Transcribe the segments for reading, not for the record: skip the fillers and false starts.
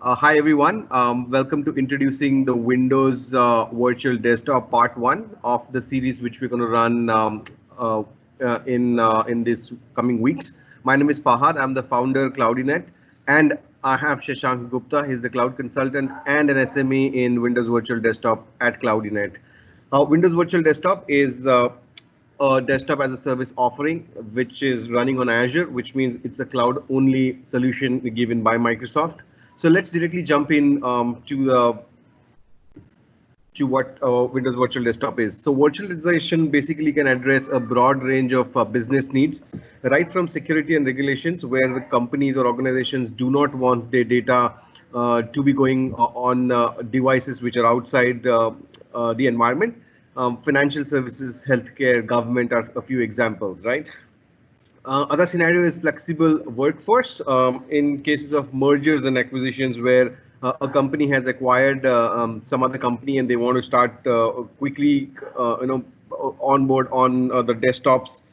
Hi everyone, welcome to introducing the Windows Virtual Desktop Part 1 of the series which we're going to run in this coming weeks. My name is Fahad, I'm the founder Cloudinet, and I have Shashank Gupta, he's the cloud consultant and an SME in Windows Virtual Desktop at Cloudinet. Windows Virtual Desktop is a desktop as a service offering which is running on Azure, which means it's a cloud only solution given by Microsoft. So let's directly jump in to what Windows Virtual Desktop is. So virtualization basically can address a broad range of business needs, right from security and regulations, where the companies or organizations do not want their data to be going on devices which are outside the environment. Financial services, healthcare, government are a few examples, right? Other scenario is flexible workforce in cases of mergers and acquisitions where a company has acquired some other company and they want to start quickly, onboard on the desktops.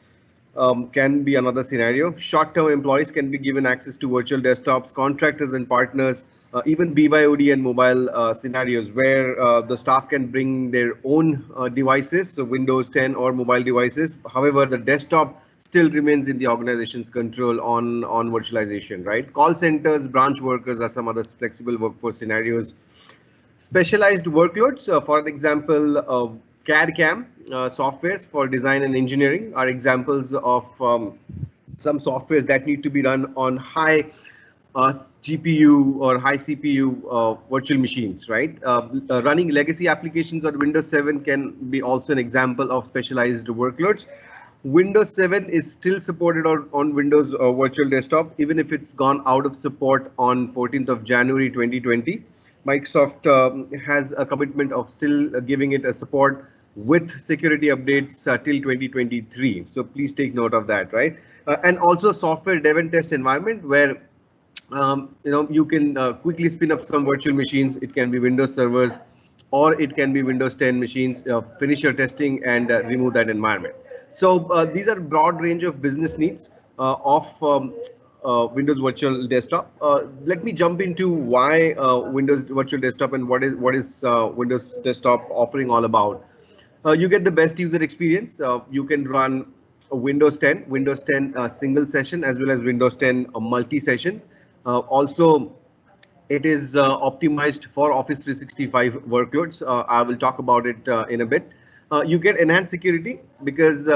Can be another scenario. Short-term employees can be given access to virtual desktops, contractors and partners, even BYOD and mobile scenarios where the staff can bring their own devices, so Windows 10 or mobile devices. However, the desktop still remains in the organization's control on virtualization, right? Call centers, branch workers are some other flexible workforce scenarios. Specialized workloads, for example, CAD/CAM softwares for design and engineering are examples of some softwares that need to be run on high GPU or high CPU virtual machines, right? Running legacy applications on Windows 7 can be also an example of specialized workloads. Windows 7 is still supported on Windows Virtual Desktop, even if it's gone out of support on 14th of January 2020. Microsoft has a commitment of still giving it a support with security updates till 2023. So please take note of that, right? And also software dev and test environment where you can quickly spin up some virtual machines. It can be Windows servers or it can be Windows 10 machines, finish your testing and remove that environment. So these are broad range of business needs of Windows Virtual Desktop. Let me jump into why Windows Virtual Desktop and what is Windows Desktop offering all about. You get the best user experience. You can run Windows 10, Windows 10 single session as well as Windows 10 multi-session. Also, it is optimized for Office 365 workloads. I will talk about it in a bit. You get enhanced security because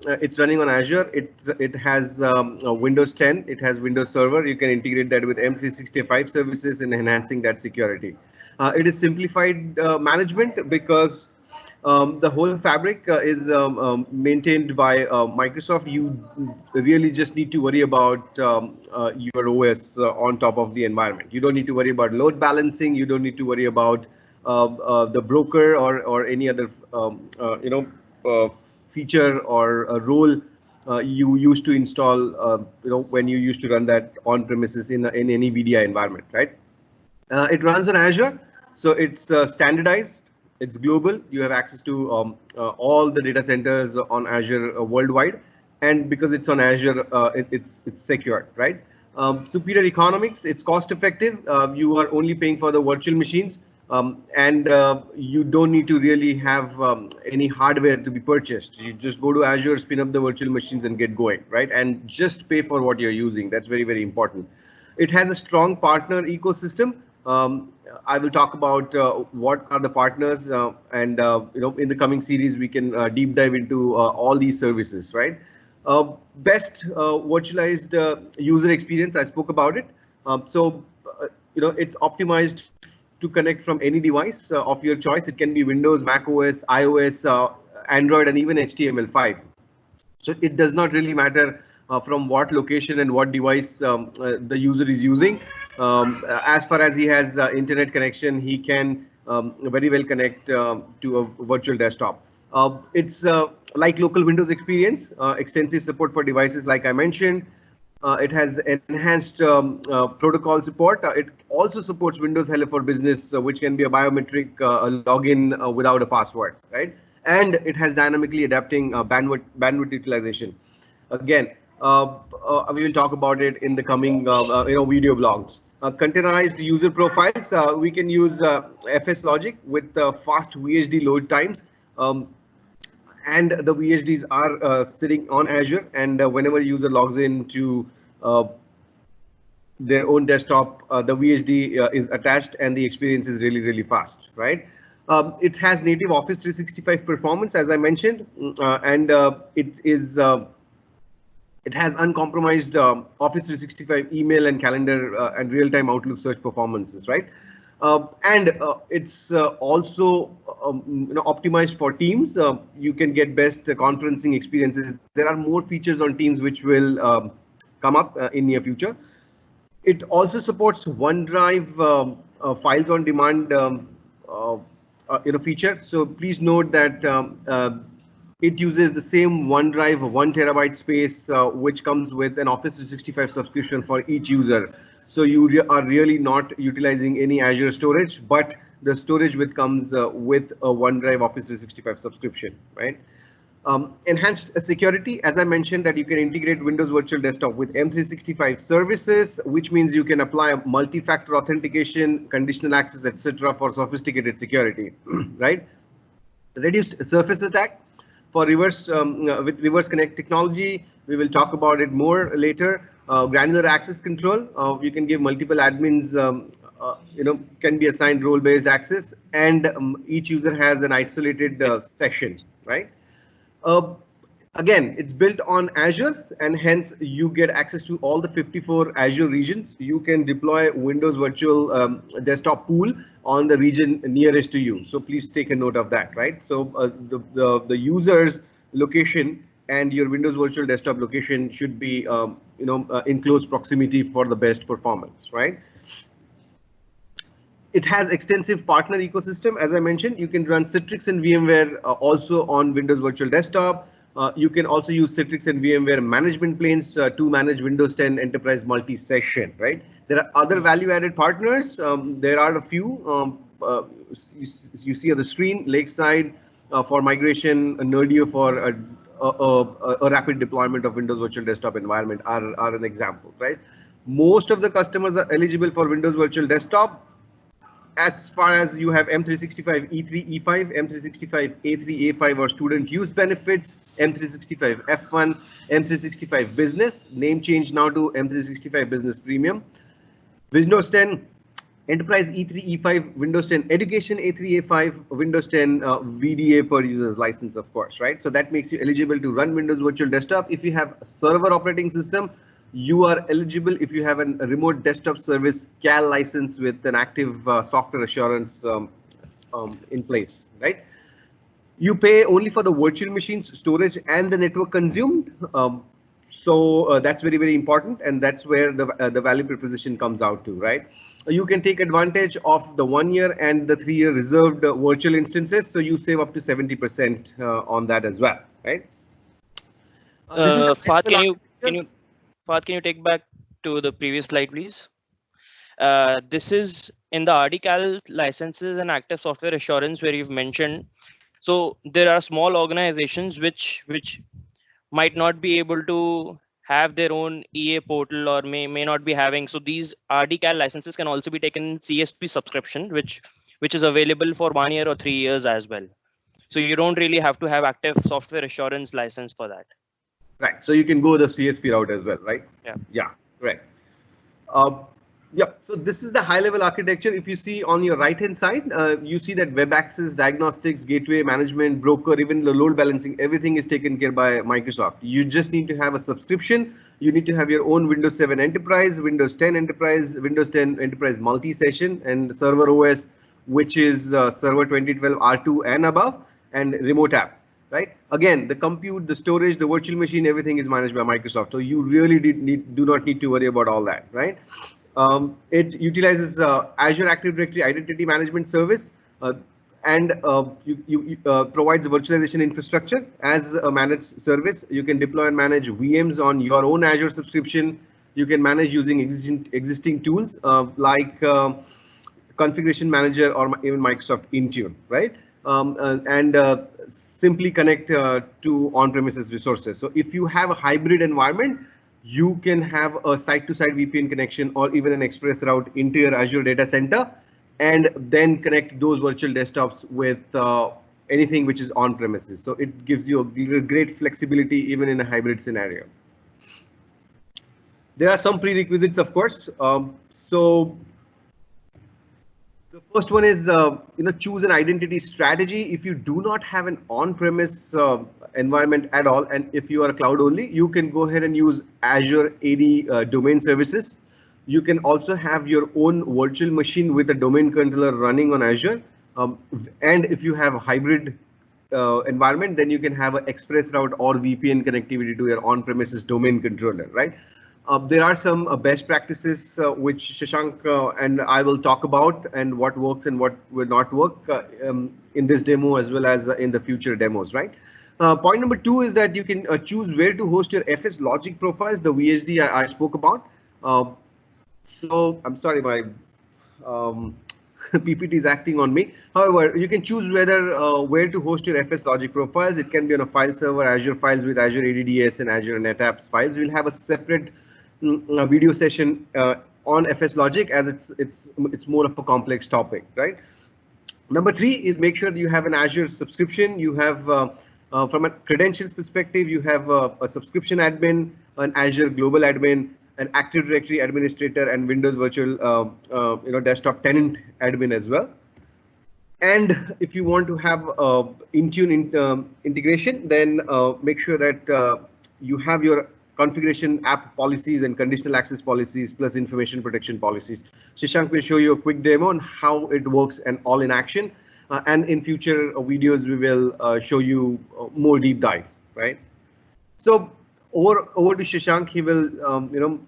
it's running on Azure. It has Windows 10. It has Windows Server. You can integrate that with M365 services in enhancing that security. It is simplified management because the whole fabric is maintained by Microsoft. You really just need to worry about your OS on top of the environment. You don't need to worry about load balancing. You don't need to worry about the broker or any other feature or a role you used to install when you used to run that on premises in any VDI environment, right? It runs on Azure, so it's standardized. It's global. You have access to all the data centers on Azure worldwide, and because it's on Azure, it's secure, right? Superior economics. It's cost effective. You are only paying for the virtual machines, and you don't need to really have any hardware to be purchased. You just go to Azure, spin up the virtual machines, and get going, right? And just pay for what you're using. That's very, very important. It has a strong partner ecosystem. I will talk about what are the partners, and in the coming series we can deep dive into all these services, right? Best virtualized user experience. I spoke about it. It's optimized to connect from any device of your choice. It can be Windows, Mac OS, iOS, Android, and even HTML5. So it does not really matter from what location and what device the user is using. As far as he has internet connection, he can very well connect to a virtual desktop. It's like local Windows experience, extensive support for devices like I mentioned. It has enhanced protocol support. It also supports Windows Hello for Business, which can be a biometric login without a password, right? And it has dynamically adapting bandwidth utilization. Again, We will talk about it in the coming video blogs. Containerized user profiles. We can use FS Logic with fast VHD load times. And the VHDs are sitting on Azure, and whenever user logs into their own desktop, the VHD is attached, and the experience is really, really fast, right? It has native Office 365 performance, as I mentioned, and it has uncompromised Office 365 email and calendar and real-time Outlook search performances, right? It's also optimized for Teams. You can get best conferencing experiences. There are more features on Teams which will come up in near future. It also supports OneDrive files on demand feature. So please note that it uses the same OneDrive 1 terabyte space, which comes with an Office 365 subscription for each user. So you are really not utilizing any Azure storage, but the storage which comes with a OneDrive Office 365 subscription, right? Enhanced security, as I mentioned, that you can integrate Windows Virtual Desktop with M365 services, which means you can apply multi-factor authentication, conditional access, etc. for sophisticated security, right? Reduced surface attack for reverse with reverse connect technology. We will talk about it more later. Granular access control. You can give multiple admins, can be assigned role-based access, and each user has an isolated session, right? Again, it's built on Azure, and hence you get access to all the 54 Azure regions. You can deploy Windows Virtual Desktop pool on the region nearest to you. So please take a note of that, right? So the user's location and your Windows Virtual Desktop location should be, in close proximity for the best performance, right? It has extensive partner ecosystem. As I mentioned, you can run Citrix and VMware also on Windows Virtual Desktop. You can also use Citrix and VMware management planes to manage Windows 10 Enterprise multi-session, right? There are other value-added partners. There are a few. You see on the screen, Lakeside for migration, Nerdio for a rapid deployment of Windows Virtual Desktop environment are an example, right? Most of the customers are eligible for Windows Virtual Desktop. As far as you have M365 E3, E5, M365 A3, A5 or student use benefits, M365 F1, M365 Business, name change now to M365 Business Premium, Windows 10 Enterprise E3, E5, Windows 10 Education A3, A5, Windows 10 VDA per user's license, of course, right? So that makes you eligible to run Windows Virtual Desktop. If you have a server operating system, you are eligible if you have a remote desktop service CAL license with an active software assurance in place, right? You pay only for the virtual machines, storage, and the network consumed. So that's very, very important, and that's where the value proposition comes out to, right? You can take advantage of the 1 year and the 3 year reserved virtual instances, so you save up to 70% on that as well, right? Fahad, can you take back to the previous slide, please? This is in the RDCal licenses and active software assurance where you've mentioned. So there are small organizations which might not be able to have their own EA portal or may not be having. So these RDCal licenses can also be taken in CSP subscription, which is available for 1 year or 3 years as well. So you don't really have to have active software assurance license for that. Right. So you can go the CSP route as well, right? Yeah. Yeah. Right. Yeah. So this is the high-level architecture. If you see on your right-hand side, you see that web access, diagnostics, gateway management, broker, even the load balancing, everything is taken care by Microsoft. You just need to have a subscription. You need to have your own Windows 7 Enterprise, Windows 10 Enterprise, Windows 10 Enterprise multi-session, and Server OS, which is Server 2012 R2 and above, and remote app. Right. Again, the compute, the storage, the virtual machine, everything is managed by Microsoft. So you really do not need to worry about all that. Right. It utilizes Azure Active Directory Identity Management Service and provides a virtualization infrastructure as a managed service. You can deploy and manage VMs on your own Azure subscription. You can manage using existing tools like Configuration Manager or even Microsoft Intune. Right. and simply connect to on-premises resources. So if you have a hybrid environment, you can have a site-to-site VPN connection or even an express route into your Azure data center, and then connect those virtual desktops with anything which is on-premises. So it gives you a great flexibility even in a hybrid scenario. There are some prerequisites, of course. So the first one is, choose an identity strategy. If you do not have an on-premise environment at all, and if you are cloud only, you can go ahead and use Azure AD domain services. You can also have your own virtual machine with a domain controller running on Azure. And if you have a hybrid environment, then you can have an express route or VPN connectivity to your on-premises domain controller, right? There are some best practices which Shashank and I will talk about, and what works and what will not work in this demo as well as in the future demos, right? Point number 2 is that you can choose where to host your FS Logic profiles, the VHD I spoke about. So I'm sorry, my PPT is acting on me. However, you can choose where to host your FS Logic profiles. It can be on a file server, Azure Files with Azure ADDS and Azure NetApps files. We'll have a separate video session on FS Logic, as it's more of a complex topic, right? Number 3 is make sure you have an Azure subscription. You have from a credentials perspective, you have a subscription admin, an Azure global admin, an Active Directory administrator, and Windows Virtual desktop tenant admin as well. And if you want to have Intune integration, then make sure that you have your configuration app policies and conditional access policies plus information protection policies. Shashank will show you a quick demo on how it works and all in action. And in future videos, we will show you more deep dive, right? So over to Shashank. He will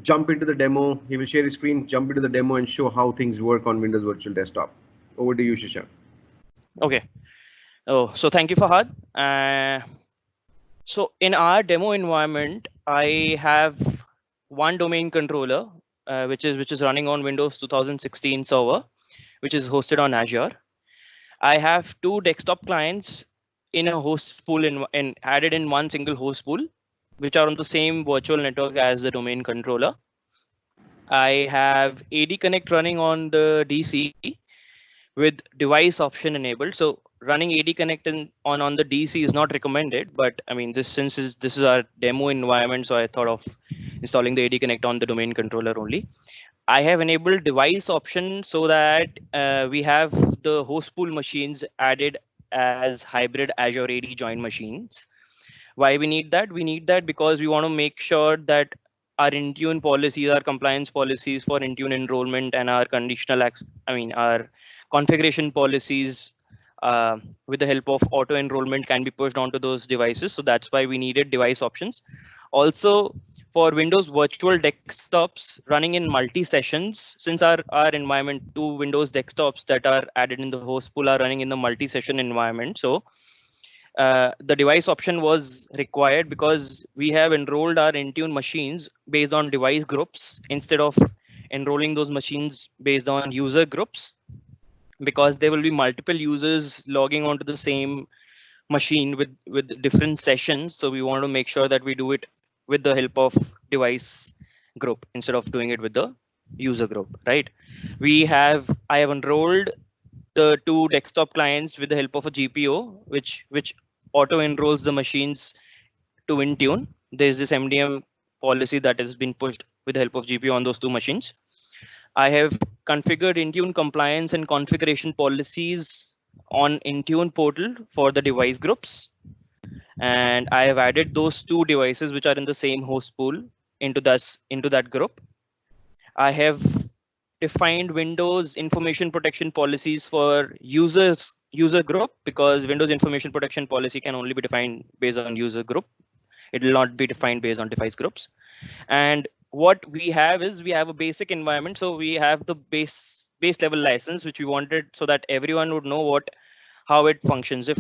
jump into the demo. He will share his screen, jump into the demo, and show how things work on Windows Virtual Desktop. Over to you, Shashank. Okay. Oh, so thank you, Fahad. So in our demo environment, I have one domain controller, which is running on Windows 2016 server, which is hosted on Azure. I have 2 desktop clients in a host pool and added in one single host pool, which are on the same virtual network as the domain controller. I have AD Connect running on the DC with device option enabled. So running AD Connect on the DC is not recommended, but I mean, this is our demo environment, so I thought of installing the AD Connect on the domain controller only. I have enabled device option so that we have the host pool machines added as hybrid Azure AD join machines. Why we need that? We need that because we want to make sure that our Intune policies, our compliance policies for Intune enrollment, and our our configuration policies with the help of auto enrollment can be pushed onto those devices. So that's why we needed device options. Also, for Windows virtual desktops running in multi-sessions, since our environment, 2 Windows desktops that are added in the host pool are running in the multi-session environment. So the device option was required because we have enrolled our Intune machines based on device groups instead of enrolling those machines based on user groups, because there will be multiple users logging onto the same machine with different sessions. So we want to make sure that we do it with the help of device group instead of doing it with the user group, right? I have enrolled the 2 desktop clients with the help of a GPO, which auto enrolls the machines to Intune. There's this MDM policy that has been pushed with the help of GPO on those 2 machines. I have configured Intune compliance and configuration policies on Intune portal for the device groups. And I have added those 2 devices which are in the same host pool into that group. I have defined Windows information protection policies for user group, because Windows information protection policy can only be defined based on user group. It will not be defined based on device groups. And what we have is we have a basic environment. So we have the base level license, which we wanted so that everyone would know how it functions. If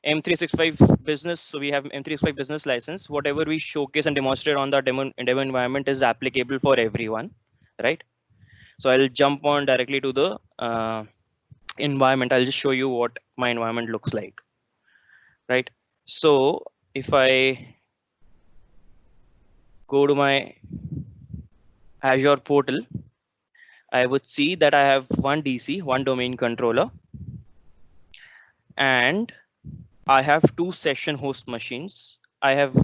M365 business, so we have M365 business license, whatever we showcase and demonstrate on the demo environment is applicable for everyone, right? So I'll jump on directly to the environment, I'll just show you what my environment looks like, right? So if I go to my Azure portal, I would see that I have one DC, one domain controller, and I have two session host machines. I have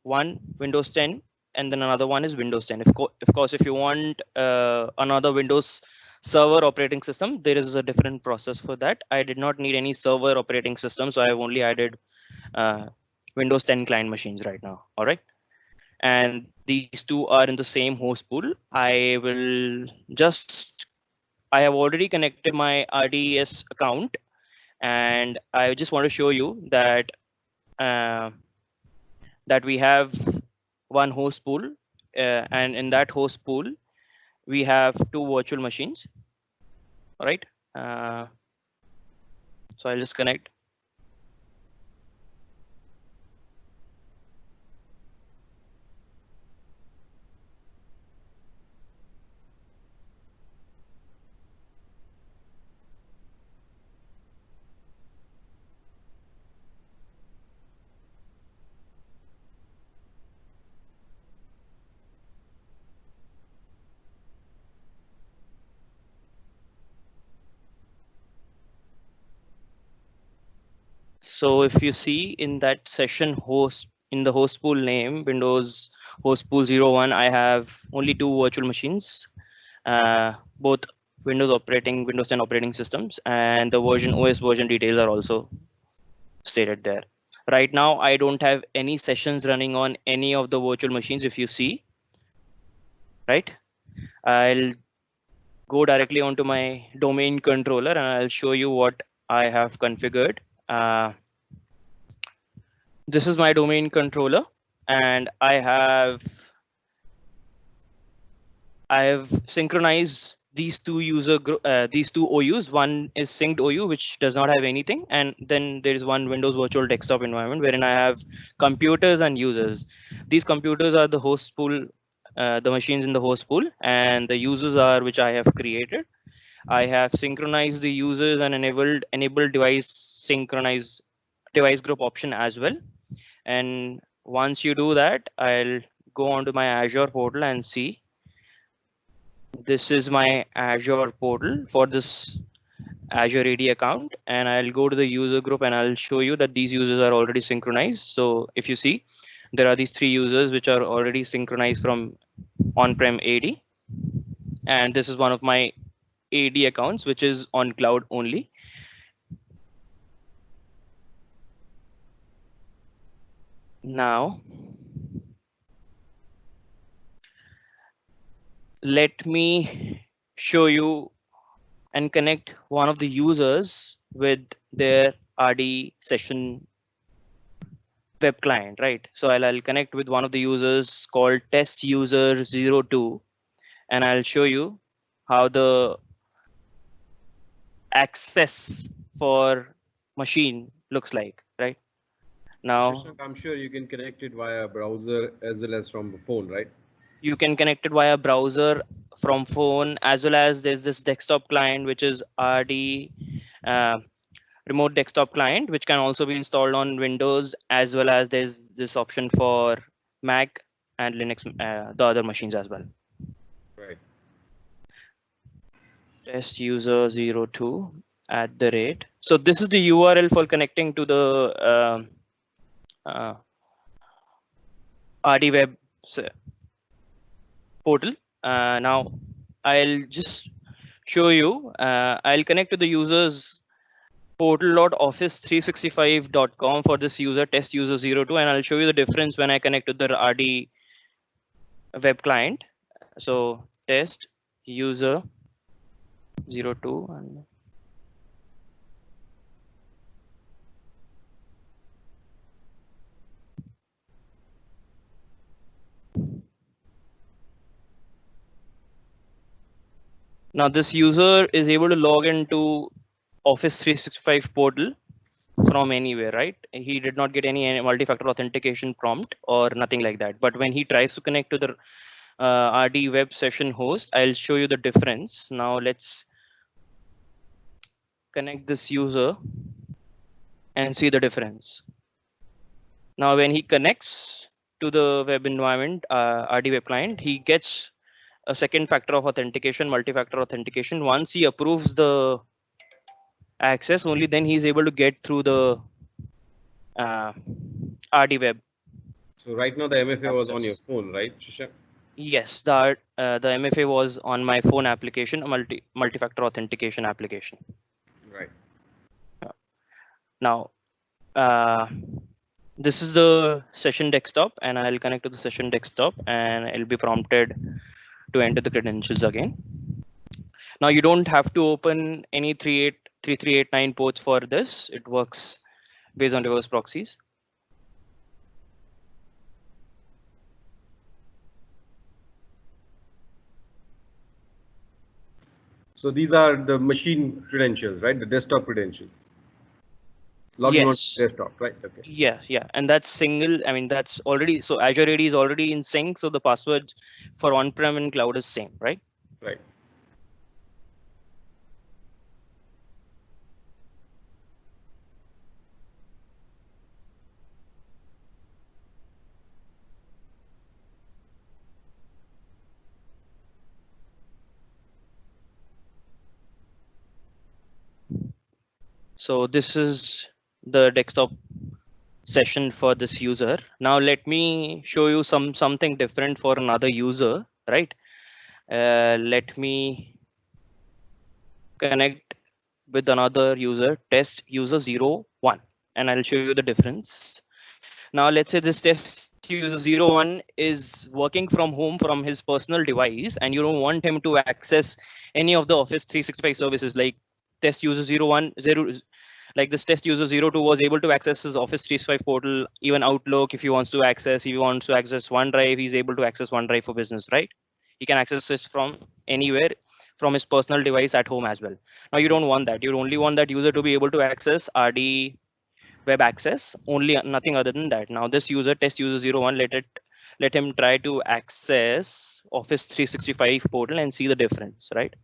one Windows 10 and then another one is Windows 10. Of course, if you want another Windows server operating system, there is a different process for that. I did not need any server operating system, so I've only added Windows 10 client machines right now. All right. And these two are in the same host pool. I have already connected my RDS account, and I just want to show you that uh, that we have one host pool, and in that host pool we have two virtual machines. All right. So I'll just connect. So if you see in that session host, in the host pool name, Windows host pool 01, I have only two virtual machines, both Windows 10 operating systems, and the OS version details are also stated there. Right now, I don't have any sessions running on any of the virtual machines. If you see, right, I'll go directly onto my domain controller and I'll show you what I have configured. This is my domain controller, and I have synchronized these two these two OUs. One is synced OU, which does not have anything, and then there is one Windows Virtual Desktop environment wherein I have computers and users. These computers are the host pool, the machines in the host pool, and the users are which I have created. I have synchronized the users and enabled device group option as well. And once you do that, I'll go onto my Azure portal and see. This is my Azure portal for this Azure AD account, and I'll go to the user group and I'll show you that these users are already synchronized. So if you see, there are these three users which are already synchronized from on-prem AD, and this is one of my AD accounts which is on cloud only. Now, let me show you and connect one of the users with their RD session web client, right? So I'll connect with one of the users called test user 02, and I'll show you how the access for machine looks like, right? Now, Krishna, I'm sure you can connect it via browser as well as from the phone, right? you can connect it via browser from phone, as well as there's this desktop client, which is RD remote desktop client, which can also be installed on Windows, as well as there's this option for Mac and Linux, the other machines as well. Right. Test user 02 @ So this is the URL for connecting to the RD web portal. Now I'll just show you. I'll connect to the users portal.office365.com for this user test user 02, and I'll show you the difference when I connect to the RD web client. So test user 02 and now this user is able to log into Office 365 portal from anywhere, right? He did not get any multi-factor authentication prompt or nothing like that. But when he tries to connect to the RD web session host, I'll show you the difference. Now let's connect this user and see the difference. Now, when he connects to the web environment, RD web client, he gets a second factor of authentication, multi-factor authentication. Once he approves the access, only then he's able to get through the RD web. So right now the MFA was on your Access. phone, right, Shashank? Yes, the MFA was on my phone application, a multi-factor authentication application. Right. Now, this is the session desktop, and I'll connect to the session desktop, and it'll be prompted to enter the credentials again. Now, you don't have to open any 3389 ports for this. It works based on reverse proxies. So these are the machine credentials, right? The desktop credentials. Logging on Yes. to desktop, right? Okay. Yeah, and that's single. I mean, that's already, so Azure AD is already in sync, so the passwords for on-prem and cloud is same, right? Right. So this is the desktop session for this user. Now let me show you something different for another user, right? Let me connect with another user, test user 01, and I'll show you the difference. Now let's say this test user 01 is working from home from his personal device, and you don't want him to access any of the Office 365 services like test user 01, like this test user 02 was able to access his Office 365 portal, even Outlook if he wants to access, if he wants to access OneDrive, he's able to access OneDrive for business, right? He can access this from anywhere from his personal device at home as well. Now you don't want that. You only want that user to be able to access RD web access, only, nothing other than that. Now this user, test user 01, let him try to access Office 365 portal and see the difference, right?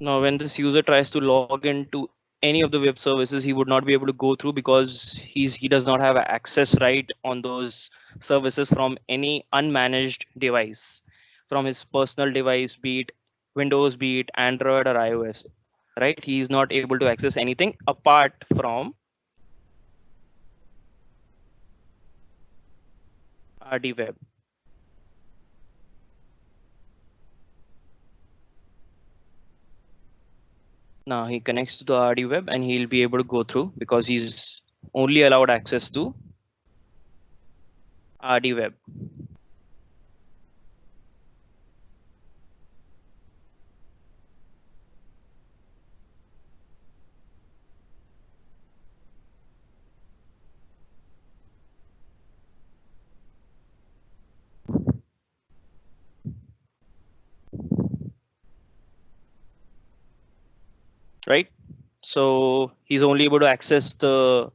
Now, when this user tries to log into any of the web services, he would not be able to go through because he does not have access right on those services from any unmanaged device, from his personal device, be it Windows, be it Android or iOS, right? He is not able to access anything apart from RD web. Now he connects to the RD web and he'll be able to go through because he's only allowed access to RD web. Right? So he's only able to access the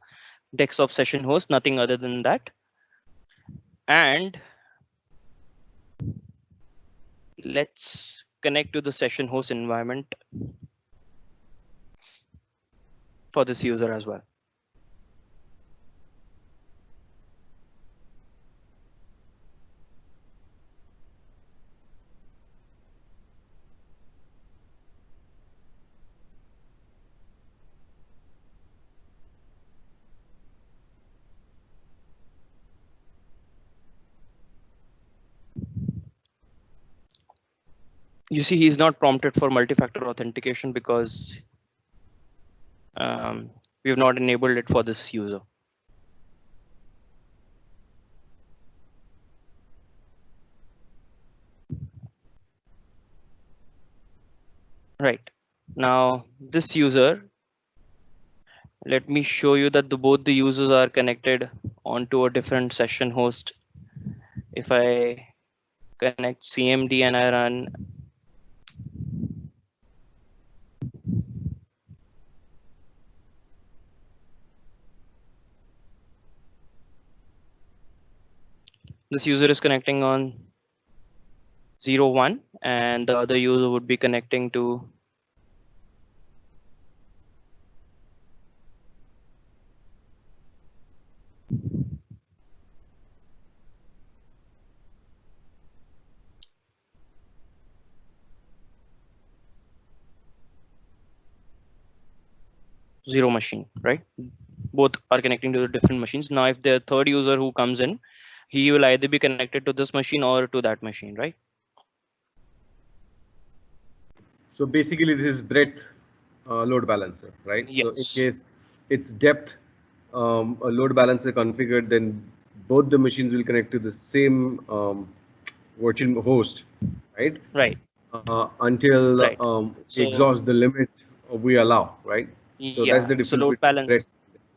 desktop session host, nothing other than that. And let's connect to the session host environment for this user as well. You see, he's not prompted for multi-factor authentication because we have not enabled it for this user. Right. Now, this user, let me show you that both the users are connected onto a different session host. If I connect CMD and I run this user is connecting on 0, 1, and the other user would be connecting to 0 machine, right? Both are connecting to the different machines. Now, if the third user who comes in, he will either be connected to this machine or to that machine, right? So basically, this is breadth load balancer, right? Yes. So in case it's depth a load balancer configured, then both the machines will connect to the same virtual host, right? Right. Until Right. we exhaust the limit we allow, right? So Yeah. that's the difference. So load balance. Breadth.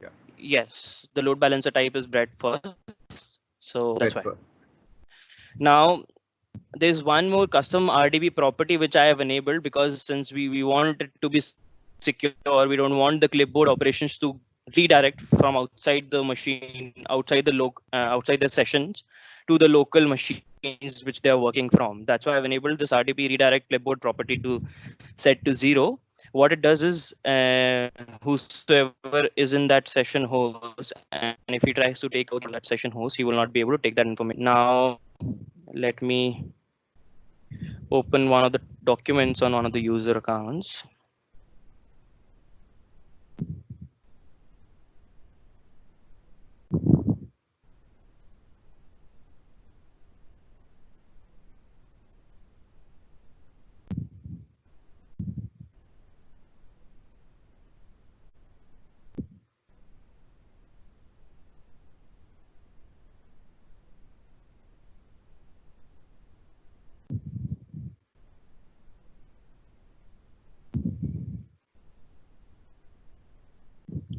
Yeah. Yes, the load balancer type is breadth first. So that's why. Breadth. Now, there's one more custom RDB property which I have enabled, because since we want it to be secure, we don't want the clipboard operations to redirect from outside the machine, outside the sessions to the local machines which they are working from. That's why I've enabled this RDB redirect clipboard property to set to 0. What it does is whosoever is in that session host, and if he tries to take out that session host, he will not be able to take that information. Now, let me open one of the documents on one of the user accounts.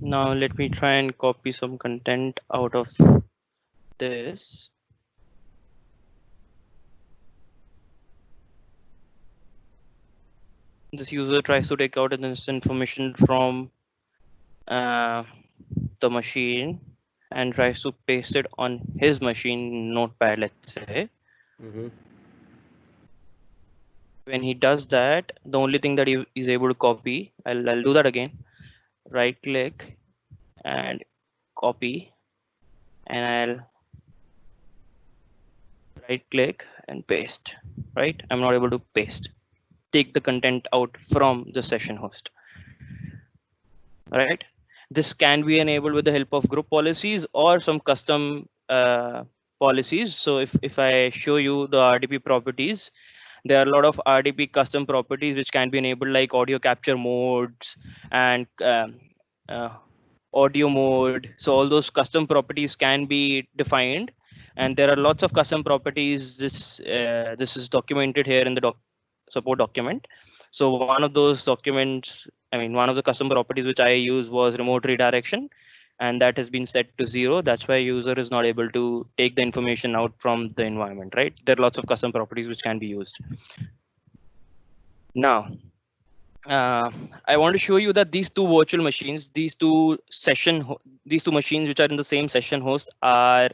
Now let me try and copy some content out of this. This user tries to take out this information from the machine and tries to paste it on his machine notepad, let's say. When he does that, the only thing that he is able to copy, I'll do that again. Right click and copy, and I'll right click and paste, right? I'm not able to paste, take the content out from the session host, right? This can be enabled with the help of group policies or some custom policies. So if I show you the RDP properties, there are a lot of RDP custom properties which can be enabled, like audio capture modes and audio mode. So all those custom properties can be defined, and there are lots of custom properties. This is documented here in the support document. So one of those documents, one of the custom properties which I use was remote redirection, and that has been set to 0. That's why user is not able to take the information out from the environment, right? There are lots of custom properties which can be used. Now, I want to show you that these two virtual machines, these two machines which are in the same session host are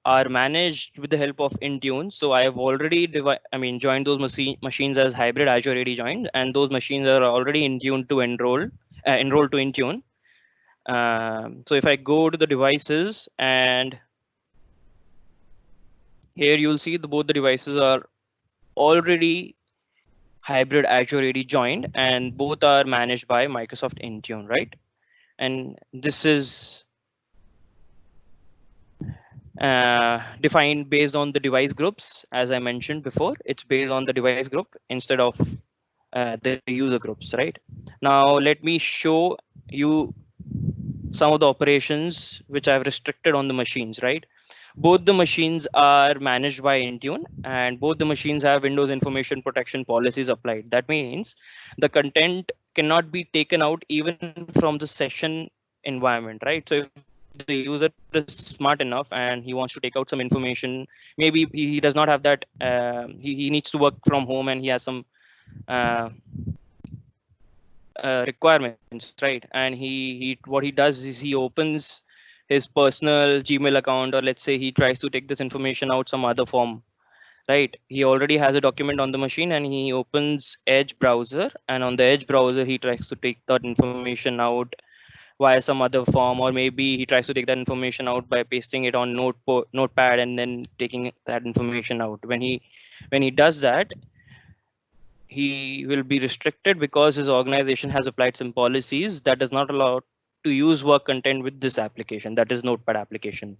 managed with the help of Intune. So I have already joined those machines as hybrid Azure AD joined, and those machines are already in tune to enroll to Intune. So if I go to the devices, and here you'll see both the devices are already hybrid Azure AD joined, and both are managed by Microsoft Intune, right? And this is defined based on the device groups. As I mentioned before, it's based on the device group instead of the user groups, right? Now let me show you some of the operations which I've restricted on the machines, right? Both the machines are managed by Intune, and both the machines have Windows information protection policies applied. That means the content cannot be taken out even from the session environment, right? So if the user is smart enough and he wants to take out some information, maybe he does not have that, he needs to work from home and he has some requirements, right? And he what he does is he opens his personal Gmail account, or let's say he tries to take this information out some other form, right? He already has a document on the machine and he opens Edge browser, and on the Edge browser he tries to take that information out via some other form, or maybe he tries to take that information out by pasting it on notepad and then taking that information out. When he does that, he will be restricted because his organization has applied some policies that does not allow to use work content with this application, that is notepad application,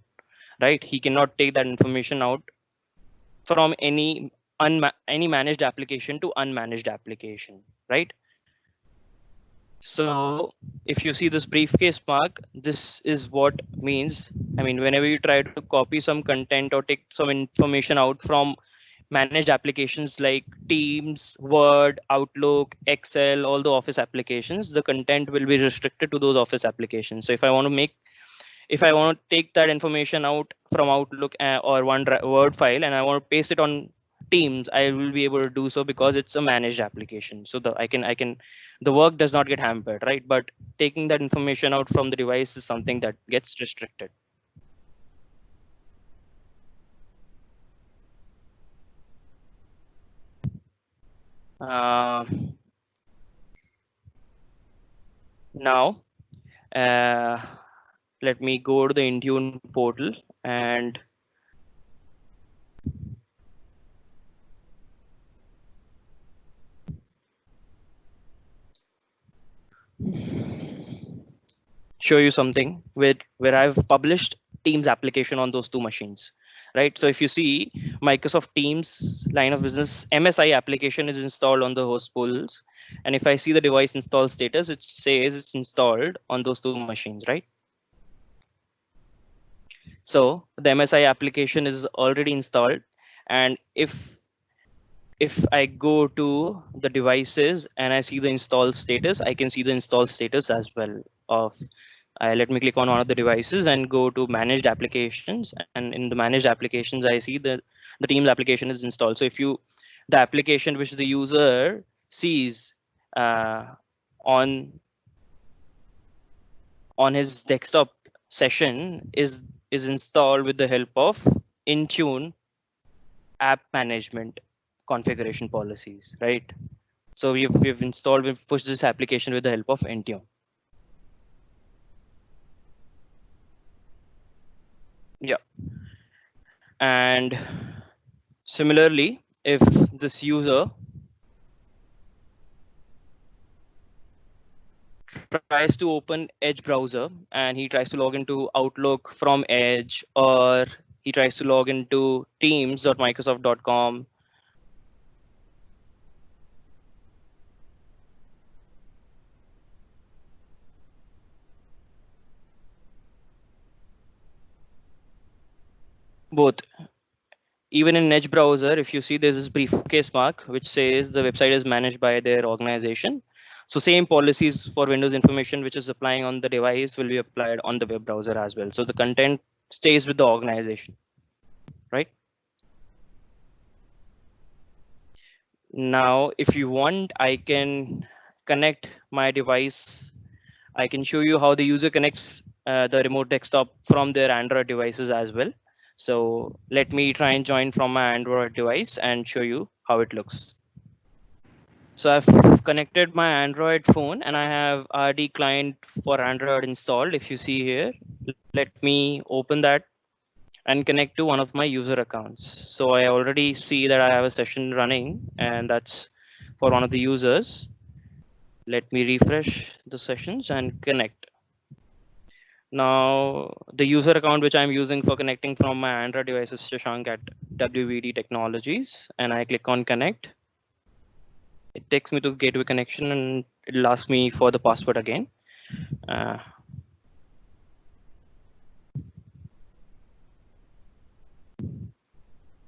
right? He cannot take that information out from any managed application to unmanaged application, right? So if you see this briefcase mark, this is what means. I mean, whenever you try to copy some content or take some information out from managed applications like Teams, Word, Outlook, Excel, all the Office applications, the content will be restricted to those Office applications. So if I want to take that information out from Outlook or one Word file and I want to paste it on Teams, I will be able to do so because it's a managed application. So the work does not get hampered, right? But taking that information out from the device is something that gets restricted. Now, let me go to the Intune portal and show you something where I've published Teams application on those two machines, right? So if you see Microsoft Teams line of business MSI application is installed on the host pools. And if I see the device install status, it says it's installed on those two machines, right? So the MSI application is already installed. And if I go to the devices and I see the install status, I can see the install status as well of, let me click on one of the devices and go to managed applications. And in the managed applications, I see the Teams application is installed. So if the application which the user sees on his desktop session is installed with the help of Intune app management configuration policies, right? So we've pushed this application with the help of Intune. Yeah. And similarly, if this user tries to open Edge browser and he tries to log into Outlook from Edge, or he tries to log into teams.microsoft.com, both. Even in Edge browser, if you see, there's this briefcase mark which says the website is managed by their organization. So same policies for Windows information which is applying on the device will be applied on the web browser as well. So the content stays with the organization, right? Now, if you want, I can connect my device. I can show you how the user connects the remote desktop from their Android devices as well. So let me try and join from my Android device and show you how it looks. So I've connected my Android phone and I have RD client for Android installed. If you see here, let me open that and connect to one of my user accounts. So I already see that I have a session running, and that's for one of the users. Let me refresh the sessions and connect. Now, the user account which I'm using for connecting from my Android device is Shashank at WVD Technologies, and I click on connect. It takes me to gateway connection and it'll ask me for the password again. I've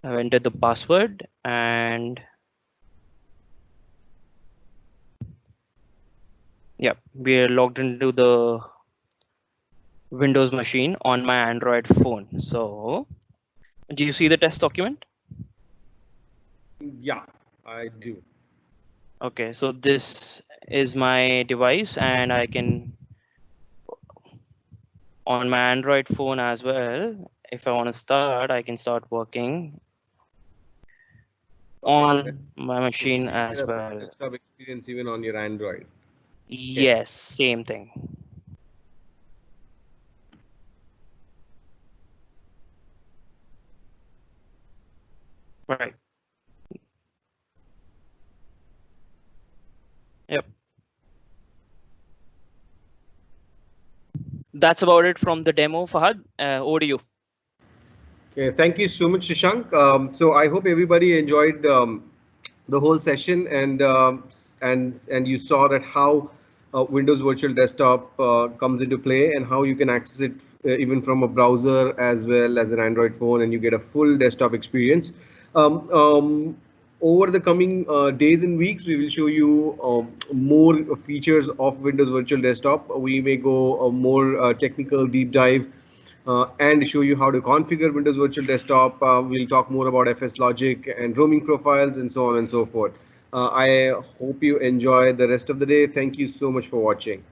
entered the password and yeah, we are logged into the Windows machine on my Android phone. So do you see the test document? Yeah, I do. Okay, so this is my device, and I can on my Android phone as well. If I want to start, I can start working Okay. on my So machine you get as a well. desktop experience even on your Android. Okay. Yes, same thing. Right. Yep. That's about it from the demo, Fahad. Over to you. Okay, thank you so much, Shashank. So I hope everybody enjoyed the whole session, and you saw that how Windows Virtual Desktop comes into play and how you can access it even from a browser as well as an Android phone, and you get a full desktop experience. Um, um, Over the coming days and weeks, we will show you more features of Windows Virtual Desktop. We may go a more technical deep dive and show you how to configure Windows Virtual Desktop. We'll talk more about FS Logic and roaming profiles and so on and so forth. I hope you enjoy the rest of the day. Thank you so much for watching.